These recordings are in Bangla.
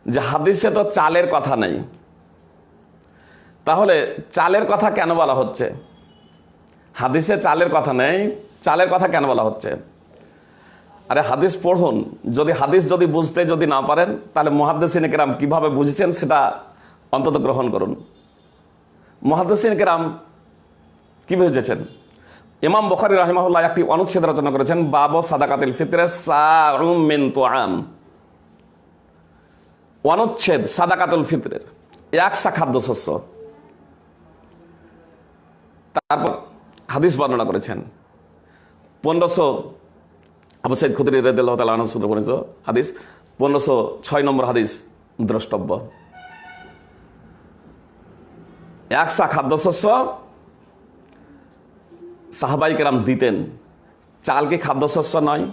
যে হাদিসে তো চালের কথা নেই, তাহলে চালের কথা কেন বলা হচ্ছে? হাদিসে চালের কথা নেই, চালের কথা কেন বলা হচ্ছে? আরে হাদিস পড়ুন, হাদিস যদি বুঝতে যদি না পারেন তাহলে মুহাদ্দিসিন কেরাম কিভাবে বুঝেছেন সেটা অন্তত গ্রহণ করুন। মুহাদ্দিসিন কেরাম কি বুঝেছেন? ইমাম বুখারী রাহিমাহুল্লাহ একটি অনুচ্ছেদ রচনা করেছেন, বাব সাদাকাতিল ফিতরে সাউম মিন তুআম। অনুচ্ছেদ সাদাকাতুল ফিতরের, এক সা খাদ্যশস্য। তারপর হাদিস বর্ণনা করেছেন 1500 আবু সাইদ খুদরি রাদিয়াল্লাহু তাআলা আনহু সূত্রে বর্ণিত হাদিস, 1506 নম্বর হাদিস দ্রষ্টব্য। এক সা খাদ্যশস্য সাহাবাই কেরাম দিতেন। চাল কি খাদ্যশস্য নয়?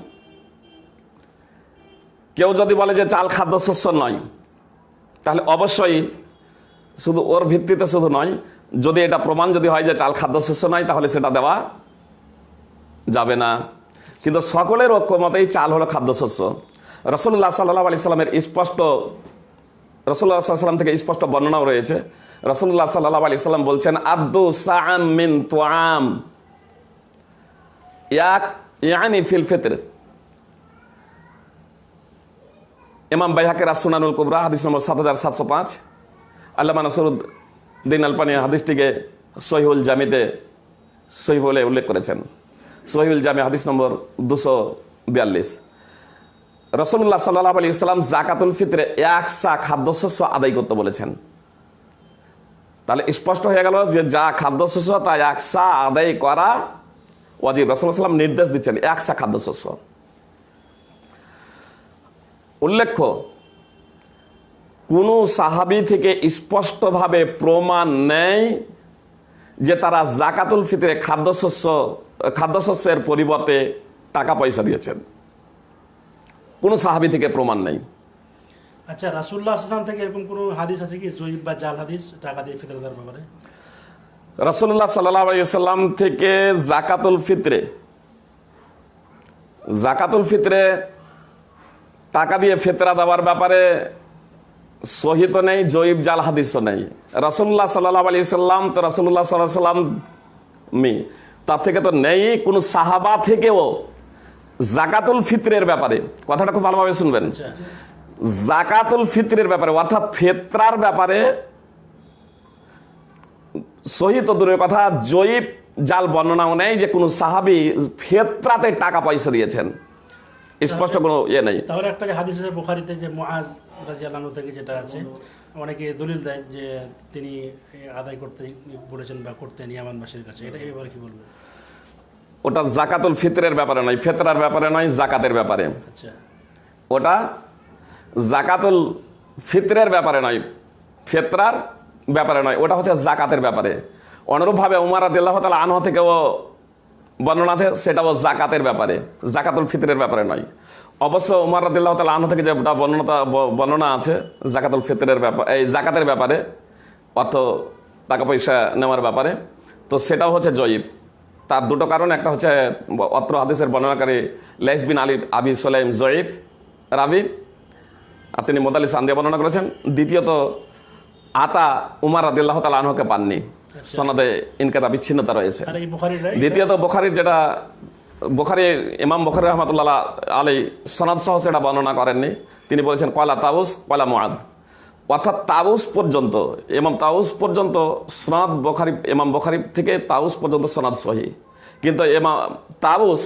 কেউ যদি বলে যে চাল খাদ্যশস্য নয়, তাহলে অবশ্যই শুধু ওর ভিত্তিতে শুধু নয়, যদি এটা প্রমাণ যদি হয় যে চাল খাদ্যশস্য নয়, তাহলে সেটা দেওয়া যাবে না। কিন্তু সকলের ঐক্যমতেই চাল হলো খাদ্যশস্য। রাসূলুল্লাহ সাল্লাল্লাহু আলাইহি সাল্লামের রাসূলুল্লাহ সাল্লাল্লাহু আলাইহি সাল্লাম থেকে স্পষ্ট বর্ণনাও রয়েছে। রাসূলুল্লাহ সাল্লাল্লাহু আলাইহি সাল্লাম বলছেন, আদ্দু সাআম মিন তুআম ইয়ানি ফিল ফিতর। ইমাম বাইহাকির আস-সুনানুল কুবরা হাদিস নম্বর 7705। আল্লামা নাসিরুদ্দিন আলবানী হাদিসটিকে সহিহুল জামিতে সহিহ বলে উল্লেখ করেছেন। সহিহুল জামি হাদিস নম্বর 242। রাসূলুল্লাহ সাল্লাল্লাহু আলাইহি সাল্লাম যাকাতুল ফিতরে এক সা খাদ্যশস্য আদায় করতে বলেছেন। তাহলে স্পষ্ট হয়ে গেল যে যা খাদ্যশস্য তা এক সা আদায় করা ওয়াজিব। রাসূলুল্লাহ সাল্লাল্লাহু আলাইহি সাল্লাম নির্দেশ দিচ্ছেন এক সা খাদ্যশস্য। উল্লেখ্য, কোন সাহাবী থেকে স্পষ্টভাবে প্রমাণ নেই যে তারা যাকাতুল ফিতরে খাদ্যশস্যের পরিবর্তে টাকা পয়সা দিয়েছেন। কোন সাহাবী থেকে প্রমাণ নেই। আচ্ছা, রাসূলুল্লাহ সাল্লাল্লাহু আলাইহি ওয়াসাল্লাম থেকে এরকম কোনো হাদিস আছে কি জয়ীব বা জাল হাদিস টাকা দিয়ে ফিতর দেওয়ার ব্যাপারে? রাসূলুল্লাহ সাল্লাল্লাহু আলাইহি ওয়াসাল্লাম থেকে যাকাতুল ফিতরে টাকা দিয়ে ফিতরা দেওয়ার ব্যাপারে সহিহ তো নেই, জয়ীব জাল হাদিসও নেই। রাসূলুল্লাহ সাল্লাল্লাহু আলাইহি ওয়াসাল্লাম তো রাসূলুল্লাহ সাল্লাল্লাহু আলাইহি ওয়াসাল্লাম তার থেকে তো নেই কোন সাহাবা থেকেও যাকাতুল ফিতরের ব্যাপারে, কথাটা খুব ভালোভাবে শুনবেন, যাকাতুল ফিতরের ব্যাপারে অর্থাৎ ফিতরার ব্যাপারে সহিহ তো দূরের কথা, জয়ীব জাল বর্ণনাও নেই যে কোন সাহাবী ফিতরাতে টাকা পয়সা দিয়েছেন। স্পষ্ট কোনো ইয়ে নেই। তাহলে একটা যে হাদিস আছে বুখারীতে যে মুআজ রাদিয়াল্লাহু আনহু থেকে যেটা আছে, অনেকে দলিল দেয় যে তিনি আদায় করতে বলেছেন বা করতেন ইয়ামানবাসীর কাছে, এটা এবারে কি বলবো? ওটা যাকাতুল ফিতরের ব্যাপারে নয়, ফিতরার ব্যাপারে নয়, যাকাতের ব্যাপারে। আচ্ছা, ওটা যাকাতুল ফিতরের ব্যাপারে নয়, ফিতরার ব্যাপারে নয়, ওটা হচ্ছে যাকাতের ব্যাপারে। অনুরূপভাবে উমর রাদিয়াল্লাহু তাআলা আনহু থেকেও বর্ণনা আছে, সেটাও যাকাতের ব্যাপারে, যাকাতুল ফিতরের ব্যাপারে নয়। অবশ্য উমর রাদিয়াল্লাহু তাআলা আনহু থেকে যেটা বর্ণনা আছে যাকাতুল ফিতরের ব্যাপারে, এই যাকাতের ব্যাপারে, অর্থ টাকা পয়সা নেওয়ার ব্যাপারে, তো সেটাও হচ্ছে জয়ীব। তার দুটো কারণ, একটা হচ্ছে অত্র হাদিসের বর্ণনাকারী লাইস বিন আলী আবি সুলাইম জয়ীব রাবি, আর তিনি মুদাল্লিস আন দিয়ে বর্ণনা করেছেন। দ্বিতীয়ত আতা উমর রাদিয়াল্লাহু তাআলা আনহুকে পাননি, সনদে ইনকাতা বিচ্ছিন্নতা রয়েছে। দ্বিতীয়ত ইমাম বুখারী রাহমাতুল্লাহ আলাইহি সনদ সহ সেটা বর্ণনা করেননি। তিনি বলেছেন ক্বালা তাউস ক্বালা মুআদ, অর্থাৎ তাউস পর্যন্ত, ইমাম তাউস পর্যন্ত সনদ ইমাম বুখারী থেকে তাউস পর্যন্ত সনদ সহিহ, কিন্তু ইমাম তাউস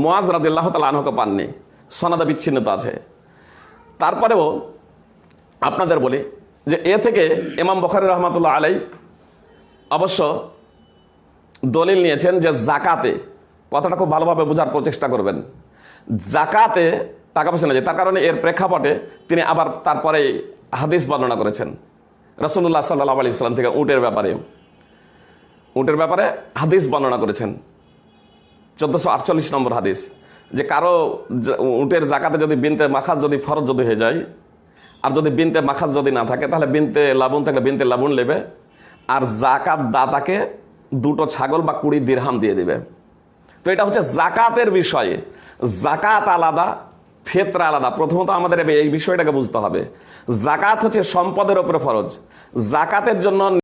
মুআজ রাদিয়াল্লাহু তাআলা আনহুকে পাননি, সনদে বিচ্ছিন্নতা আছে। তারপরেও আপনাদের বলি যে এ থেকে ইমাম বুখারী রাহমাতুল্লাহ আলাইহি অবশ্য দলিল নিয়েছেন যে যাকাতে, কথাটা খুব ভালোভাবে বোঝার প্রচেষ্টা করবেন, যাকাতে টাকা পয়সা নেই। তার কারণে এর প্রেক্ষাপটে তিনি আবার তারপরে হাদিস বর্ণনা করেছেন রাসূলুল্লাহ সাল্লাল্লাহু আলাইহি সাল্লাম থেকে উটের ব্যাপারে হাদিস বর্ণনা করেছেন। 1448 নম্বর হাদিস, যে কারো উটের যাকাতে যদি বিনতে মাখাজ যদি ফরজ যদি হয়ে যায়, আর যদি বিনতে মাখাজ যদি না থাকে, তাহলে বিনতে লাবুন থাকলে বিনতে লাবুন নেবে, আর যাকাত দাতাকে 2টো ছাগল বা 20 দিরহাম দিয়ে দিবে। তো এটা হচ্ছে যাকাতের বিষয়ে। যাকাত আলাদা, ফিতরা আলাদা। প্রথমত আমাদের এই বিষয়টাকে বুঝতে হবে। জাকাত হচ্ছে সম্পদের উপরে ফরজ। জাকাতের জন্য